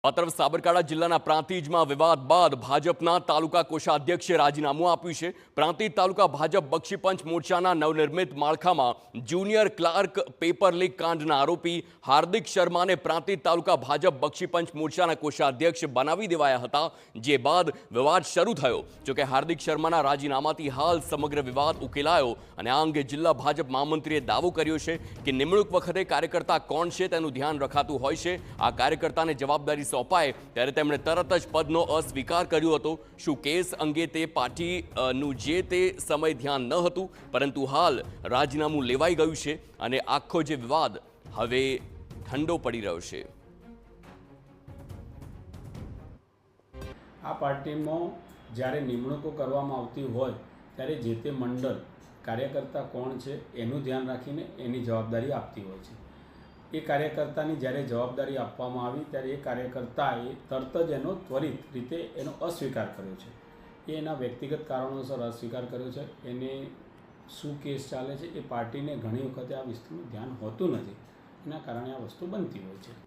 આ તરફ સાબરકાંઠા જિલ્લાના પ્રાંતિજમાં વિવાદ બાદ ભાજપના તાલુકા કોષાધ્યક્ષે રાજીનામું આપ્યું છે। પ્રાંતિજ તાલુકા ભાજપ બક્ષીપંચ મોરચાના નવનિર્મિત માળખામાં જુનિયર ક્લાર્ક પેપર લીક કાંડના આરોપી હાર્દિક શર્માને પ્રાંતિજ તાલુકા ભાજપ બક્ષીપંચ મોરચાના કોષાધ્યક્ષ બનાવી દેવાયા હતા, જે બાદ વિવાદ શરૂ થયો। જોકે હાર્દિક શર્માના રાજીનામાથી હાલ સમગ્ર વિવાદ ઉકેલાયો અને આ અંગે જિલ્લા ભાજપ મહામંત્રીએ દાવો કર્યો છે કે નિમણૂક વખતે કાર્યકર્તા કોણ છે તેનું ધ્યાન રખાતું હોય છે। આ કાર્યકર્તાને જવાબદારી સોંપાય ત્યારે તેમણે તરત જ પદનો અસ્વીકાર કર્યો હતો। શું કેસ અંગે તે પાર્ટીનું જે તે સમય ધ્યાન ન હતું, પરંતુ હાલ રાજીનામું લેવાઈ ગયું છે અને આખો જે વિવાદ હવે ઠંડો પડી રહ્યો છે। આ પાર્ટીમાં જ્યારે નિમણૂકો કરવામાં આવતી હોય ત્યારે જે તે મંડળ કાર્યકર્તા કોણ છે એનું ધ્યાન રાખીને એની જવાબદારી આપતી હોય છે। એ કાર્યકર્તાની જ્યારે જવાબદારી આપવામાં આવી ત્યારે એ કાર્યકર્તાએ તરત જ એનો ત્વરિત રીતે એનો અસ્વીકાર કર્યો છે। એ એના વ્યક્તિગત કારણોસર અસ્વીકાર કર્યો છે। એને શું કેસ ચાલે છે એ પાર્ટીને ઘણી વખતે આ વસ્તુનું ધ્યાન હોતું નથી, એના કારણે આ વસ્તુ બનતી હોય છે।